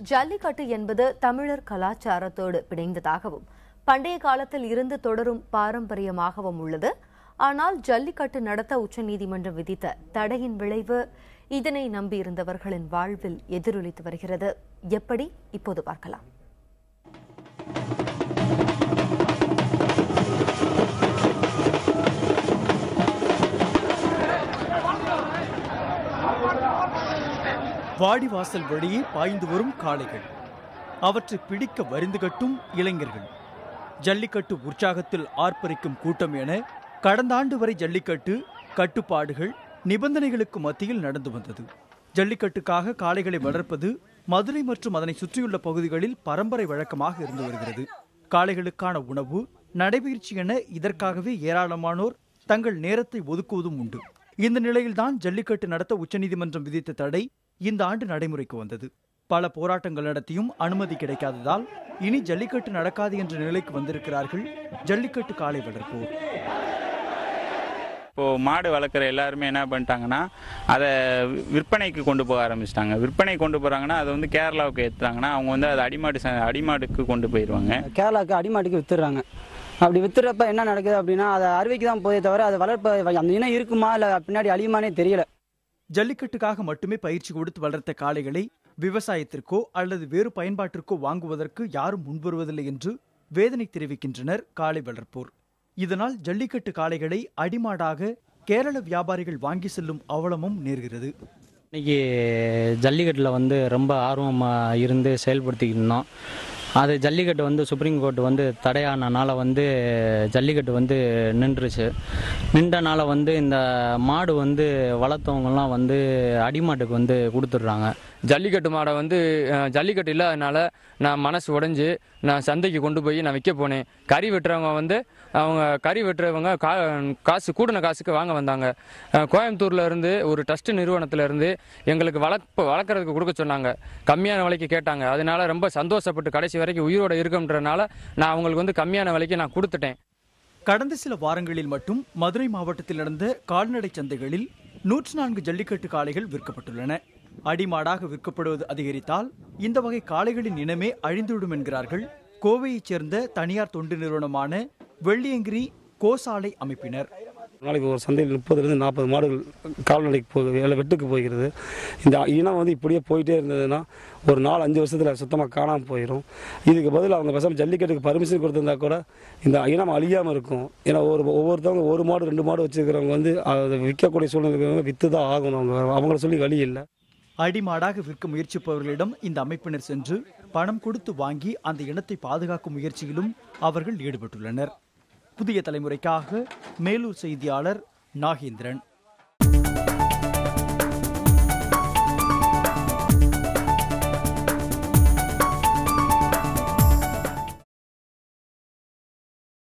ஜல்லிக்கட்டு என்பது தமிழர் கலாச்சாரத்தோடு பிணைந்ததாகவும் பண்டைய காலத்தில் இருந்து தொடரும் பாரம்பரியமாகவும் உள்ளது. ஆனால் ஜல்லிக்கட்டு நடத்த உச்சநீதிமன்றம் விதித்த தடையின் விளைவு இதனை நம்பியிருந்தவர்களின் வாழ்வில் எதிரொலித்து வருகிறது. எப்படி? இப்போது பார்க்கலாம். வாடிவாசல் வழியே பாய்ந்து வரும் காளைகள், அவற்றை பிடிக்க வரிந்து கட்டும் இளைஞர்கள், ஜல்லிக்கட்டு உற்சாகத்தில் ஆர்ப்பரிக்கும் கூட்டம் என கடந்த ஆண்டு வரை ஜல்லிக்கட்டு கட்டுப்பாடுகள் நிபந்தனைகளுக்கு மத்தியில் நடந்து வந்தது. ஜல்லிக்கட்டுக்காக காளைகளை வளர்ப்பது மதுரை மற்றும் அதனை சுற்றியுள்ள பகுதிகளில் பரம்பரை வழக்கமாக இருந்து வருகிறது. காளைகளுக்கான உணவு, நடைபயிற்சி என இதற்காகவே ஏராளமானோர் தங்கள் நேரத்தை ஒதுக்குவதும் உண்டு. இந்த நிலையில்தான் ஜல்லிக்கட்டு நடத்த உச்சநீதிமன்றம் விதித்த தடை இந்த ஆண்டு நடைமுறைக்கு வந்தது. பல போராட்டங்கள் நடத்தியும் அனுமதி கிடைக்காததால் இனி ஜல்லிக்கட்டு நடக்காது என்ற நிலைக்கு வந்திருக்கிறார்கள் ஜல்லிக்கட்டு காளை வளர்ப்போர். இப்போ மாடு வளர்க்குற எல்லாருமே என்ன பண்ணிட்டாங்கன்னா அதை விற்பனைக்கு கொண்டு போக ஆரம்பிச்சிட்டாங்க. விற்பனை கொண்டு போகிறாங்கன்னா அதை வந்து கேரளாவுக்கு ஏற்றுறாங்கன்னா அவங்க வந்து அதை அடிமாடுக்கு கொண்டு போயிடுவாங்க. கேரளாவுக்கு அடிமாட்டுக்கு வித்துடுறாங்க. அப்படி வித்துறப்ப என்ன நடக்குது அப்படின்னா அதை அறுவைக்கு தான் போதே தவிர அதை வளர்ப்ப அந்த இனம் இருக்குமா இல்லை பின்னாடி அழியுமானே தெரியல. ஜல்லிக்கட்டுக்காக மட்டுமே பயிற்சி கொடுத்து வளர்த்த காளைகளை விவசாயத்திற்கோ அல்லது வேறு பயன்பாட்டிற்கோ வாங்குவதற்கு யாரும் முன்வருவதில்லை என்று வேதனை தெரிவிக்கின்றனர் காளை வளர்ப்போர். இதனால் ஜல்லிக்கட்டு காளைகளை அடிமாடாக கேரள வியாபாரிகள் வாங்கி செல்லும் அவலமும் நேர்கிறது. இன்னைக்கு ஜல்லிக்கட்டில் வந்து ரொம்ப ஆர்வமாக இருந்து செயல்படுத்திக்கிட்டு இருந்தோம். அது ஜல்லிக்கட்டு வந்து சுப்ரீம் கோர்ட் வந்து தடையானனால வந்து ஜல்லிக்கட்டு வந்து நின்றனால வந்து இந்த மாடு வந்து வளர்த்தவங்கலாம் வந்து அடிமாட்டுக்கு வந்து கொடுத்துட்றாங்க. ஜல்லிக்கட்டு மாடை வந்து ஜல்லிக்கட்டு இல்லாதனால நான் மனசு உடைஞ்சு நான் சந்தைக்கு கொண்டு போய் நான் விற்க போனேன். கறி வெட்டுறவங்க வந்து அவங்க கறி வெட்டுறவங்க காசு கூடின காசுக்கு வாங்க வந்தாங்க. கோயம்புத்தூர்ல இருந்து ஒரு ட்ரஸ்ட் நிறுவனத்துல இருந்து எங்களுக்கு வளர்க்குறதுக்கு கொடுக்க சொன்னாங்க. கம்மியான விலைக்கு கேட்டாங்க. அதனால ரொம்ப சந்தோஷப்பட்டு கடைசி வரைக்கும் உயிரோட இருக்குன்றனால நான் அவங்களுக்கு வந்து கம்மியான விலைக்கு நான் கொடுத்துட்டேன். கடந்த சில வாரங்களில் மட்டும் மதுரை மாவட்டத்தில் நடந்த கால்நடை சந்தைகளில் 104 ஜல்லிக்கட்டு காளைகள் விற்கப்பட்டுள்ளன. அடிமாடாக விற்கப்படுவது அதிகரித்தால் இந்த வகை காளைகளின் இனமே அழிந்துவிடும் என்கிறார்கள் கோவையைச் சேர்ந்த தனியார் தொண்டு நிறுவனமான வெள்ளியங்கிரி கோசாலை அமைப்பினர். நாளைக்கு ஒரு சந்தையில் 30 to 40 மாடுகள் கால்நடைக்கு வெட்டுக்கு போகிறது. இந்த இனம் வந்து இப்படியே போயிட்டே இருந்ததுன்னா ஒரு 4-5 வருஷத்தில் சுத்தமாக காணாமல் போயிடும். இதுக்கு பதில் அவங்க பசங்க ஜல்லிக்கட்டுக்கு பர்மிஷன் கொடுத்துருந்தா கூட இந்த இனம் அழியாமல் இருக்கும். ஏன்னா ஒவ்வொருத்தவங்க 1 மாடு 2 மாடு வச்சுருக்கிறவங்க வந்து அதை விற்கக்கூடிய சூழ்நிலை விற்று தான் ஆகணும். அவங்கள சொல்லி வழி இல்லை. அடிமாடாக விற்க முயற்சிப்பவர்களிடம் இந்த அமைப்பினர் சென்று பணம் கொடுத்து வாங்கி அந்த இனத்தை பாதுகாக்கும் முயற்சியிலும் அவர்கள் ஈடுபட்டுள்ளனர். புதிய தலைமுறைக்காக மேலூர் செய்தியாளர் நாகேந்திரன்.